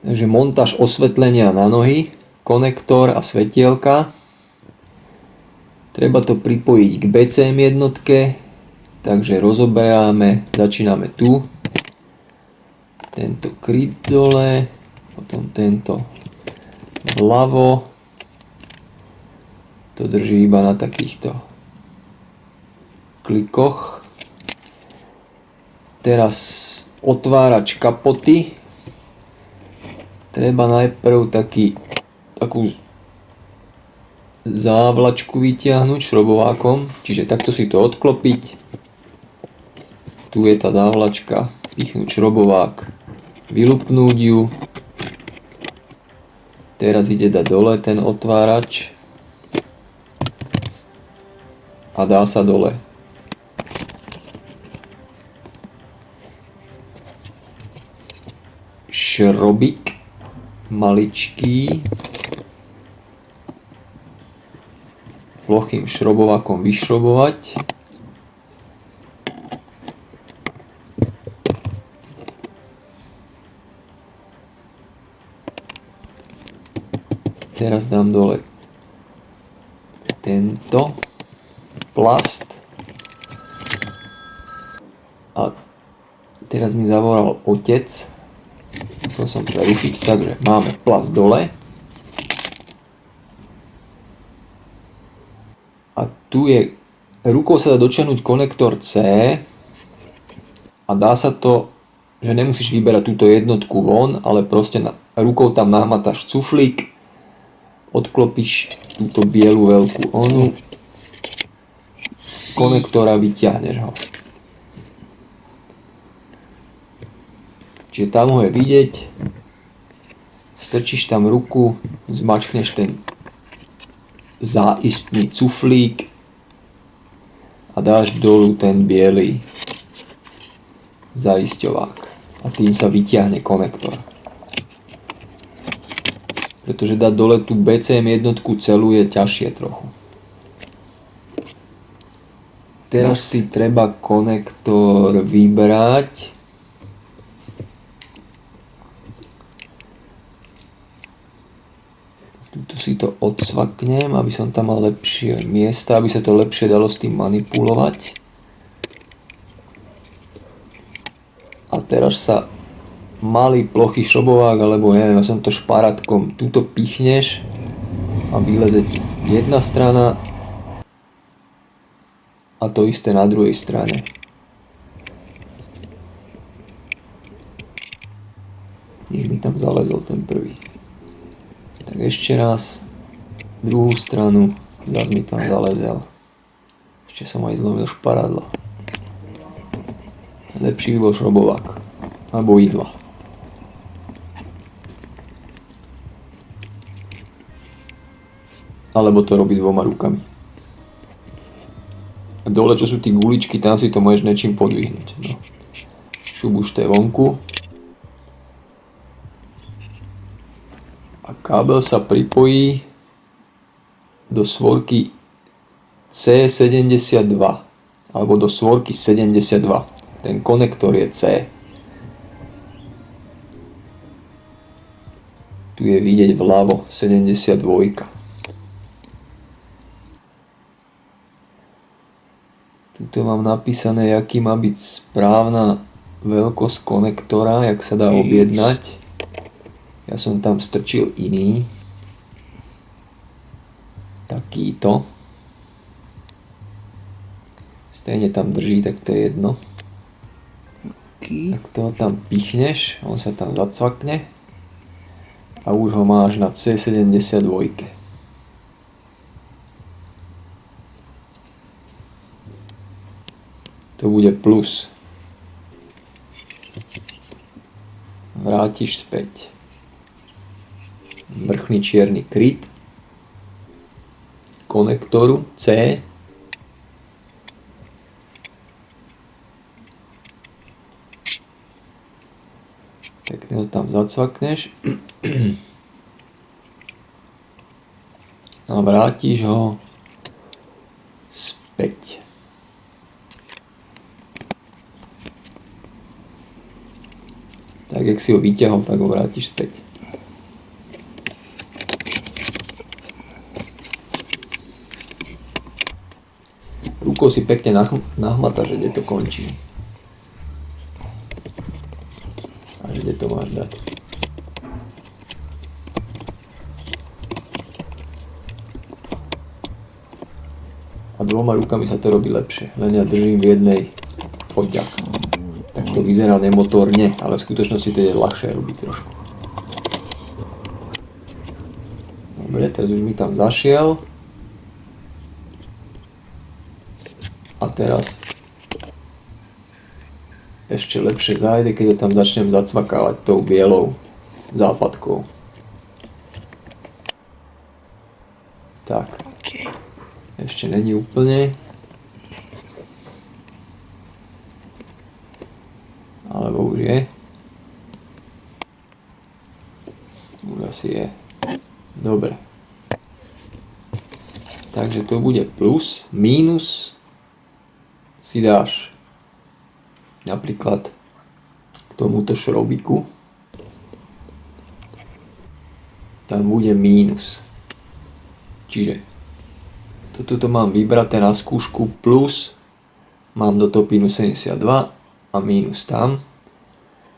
Takže montáž osvetlenia na nohy, konektor a svetielka. Treba to pripojiť k BCM jednotke, takže rozoberáme, začíname tu. Tento kryt dole, potom tento vľavo. To drží iba na takýchto klikoch. Teraz otvárač kapoty. Treba najprv takú závlačku vytiahnuť šrobovákom, čiže takto si to odklopiť. Tu je tá závlačka, pichnúť šrobovák, vylupnúť ju. Teraz ide dať dole ten otvárač a dá sa dole. Šrobík maličký plochým šrobovákom vyšrobovať. Teraz dám dole tento plast a teraz mi zavolal otec. Musel som prerušiť, takže máme plast dole a tu je, rukou sa dá dočiahnuť konektor C a dá sa to, že nemusíš vyberať túto jednotku von, ale proste rukou tam nahmatáš cuflík, odklopíš túto bielu veľkú onu, konektora vyťahneš ho. Čiže tam ho je vidieť, strčíš tam ruku, zmačkneš ten záistný cuflík a dáš dolu ten biely zaisťovák a tým sa vyťahne konektor. Pretože dať dole tú BCM jednotku celú je ťažšie trochu. Teraz si treba konektor vybrať. Tu si to odsvaknem, aby som tam mal lepšie miesta, aby sa to lepšie dalo s tým manipulovať. A teraz sa malý plochý šrobovák, alebo neviem, ja som to šparátkom, tuto pichneš a vyleze ti jedna strana a to isté na druhej strane. Nech mi tam zalezol ten prvý. Tak ešte raz, druhú stranu, zase mi tam zalezel. Ešte som aj zlomil šparadlo. Lepší by bol šrobovák, alebo ihla. Alebo to robiť dvoma rukami. A dole, čo sú tí guličky, tam si to môžeš niečím podvihnúť. No. Šup už to je vonku. A kábel sa pripojí do svorky C72 alebo do svorky 72. Ten konektor je C. Tu je vidieť vľavo 72. Tuto mám napísané, aký má byť správna veľkosť konektora, jak sa dá objednať. Ja som tam strčil iný. Takýto. Stejne tam drží, tak to je jedno. Tak to tam pichneš, on sa tam zacvakne. A už ho máš na C72. To bude plus. Vrátiš späť. Vrchný čierny kryt konektoru C. Pekne ho tam zacvakneš a vrátiš ho späť. Tak jak si ho vyťahol, tak ho vrátiš späť. rukou si pekne nahmata, že kde to končí. A kde to máš dať. A dvoma rukami sa to robí lepšie, len ja držím v jednej poďak. Tak to vyzerá nemotorne, ale v skutočnosti to je ľahšie robiť trošku. Dobre, teraz už mi tam zašiel. A teraz ešte lepšie zájde, keď ho tam začnem zacvakávať tou bielou západkou. Tak. Ešte není úplne. Alebo už je. Už asi je. Dobre. Takže to bude plus, mínus si dáš napríklad k tomuto šrobiku. Tam bude mínus. Čiže toto mám vybraté na skúšku plus, mám do toho pinu 72 a mínus tam.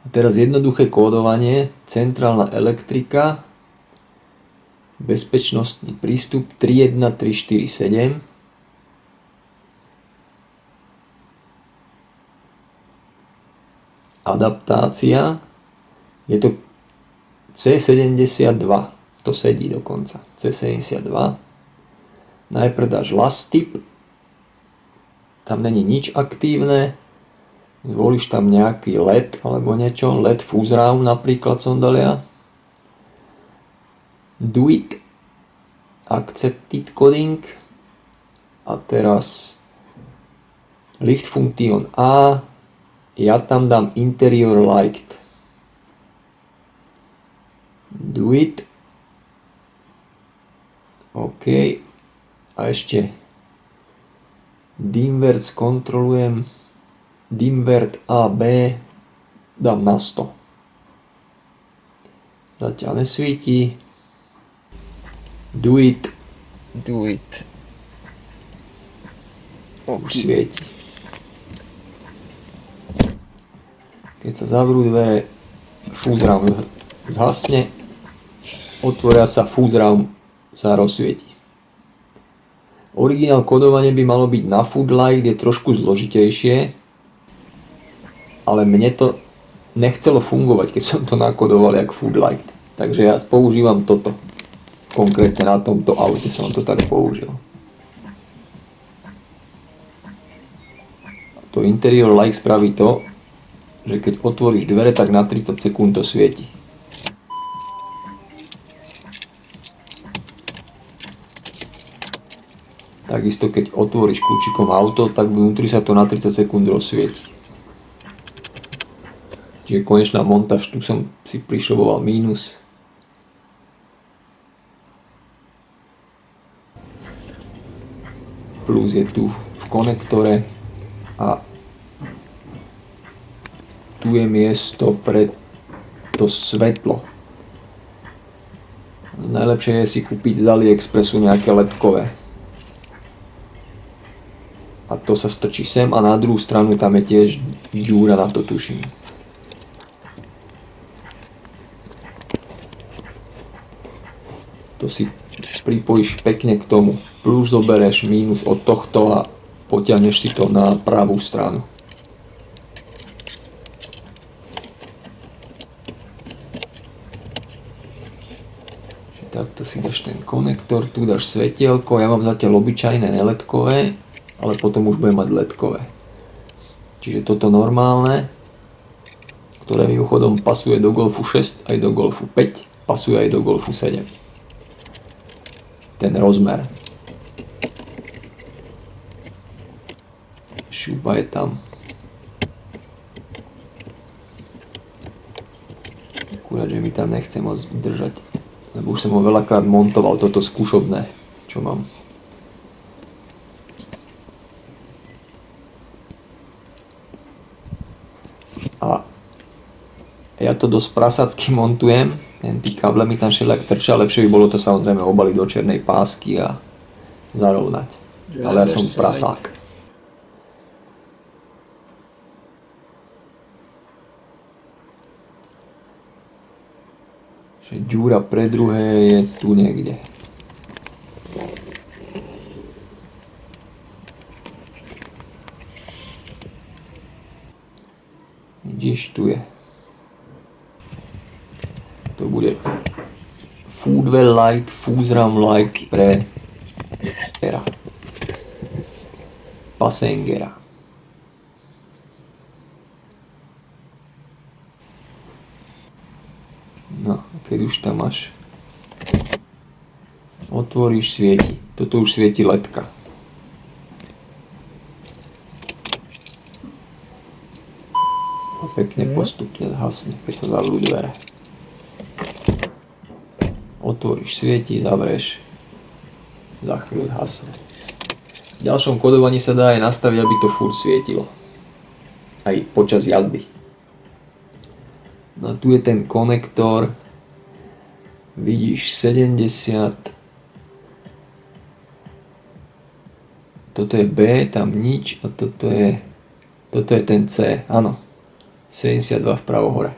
A teraz jednoduché kódovanie, centrálna elektrika, bezpečnostný prístup 31347. Adaptácia, je to C72, to sedí dokonca, C72. Najprv dáš last typ, tam není nič aktívne, zvolíš tam nejaký LED alebo niečo, LED fuzz round napríklad som dal ja. Do it, accepted coding a teraz Lichtfunktion A, ja tam dám interior light. Do it, OK. A ešte dimwert skontrolujem, dimwert AB dám na 100. Zatiaľ nesvíti. Do it. Už svieti. Keď sa zavrú dvere, fuzz round zhasne, otvoria sa, fuzz round sa rozsvieti. Originál kodovanie by malo byť na Foodlight, je trošku zložitejšie, ale mne to nechcelo fungovať, keď som to nakodoval jak Foodlight. Takže ja používam toto. Konkrétne na tomto aute som to tak použil. To interior light spraví to, že keď otvoríš dvere, tak na 30 sekúnd to svieti. Takisto keď otvoríš kľúčikom auto, tak vnútri sa to na 30 sekúnd rozsvieti. Čiže konečná montáž, tu som si prišroboval mínus. Plus je tu v konektore a tu je miesto pre to svetlo. Najlepšie je si kúpiť z AliExpressu nejaké ledkové. A to sa strčí sem a na druhú stranu tam je tiež džúra na to, tuším. To si pripojíš pekne k tomu. Plus zobereš mínus od tohto a potiahneš si to na pravú stranu. Takto si dáš ten konektor, tu dáš svetielko, ja mám zatiaľ obyčajné neledkové, ale potom už budem mať ledkové. Čiže toto normálne, ktoré mimochodom pasuje do Golfu 6 aj do Golfu 5, pasuje aj do Golfu 7. Ten rozmer. Šupa je tam. Akurát, že mi tam nechce moc držať, lebo už som ho veľakrát montoval, toto skúšobné, čo mám. A ja to dosť prasácky montujem, tí káble mi tam všelijak trčia, lepšie by bolo to samozrejme obaliť do čiernej pásky a zarovnať. Ale ja som prasák. Že ďúra pre druhé je tu niekde. Vidíš, tu je. To bude Foodwell Light, Fuzram Light pre Passengera. No, keď už tam máš, otvoríš, svieti. Toto už svieti ledka. A pekne postupne zhasne, keď sa zavřú dvere. Otvoríš, svieti, zavrieš, za chvíľu zhasne. V ďalšom kodovaní sa dá aj nastaviť, aby to furt svietilo. Aj počas jazdy. No a tu je ten konektor. Vidíš 70. Toto je B, tam nič. A toto je ten C. Áno. 72 vpravo hore.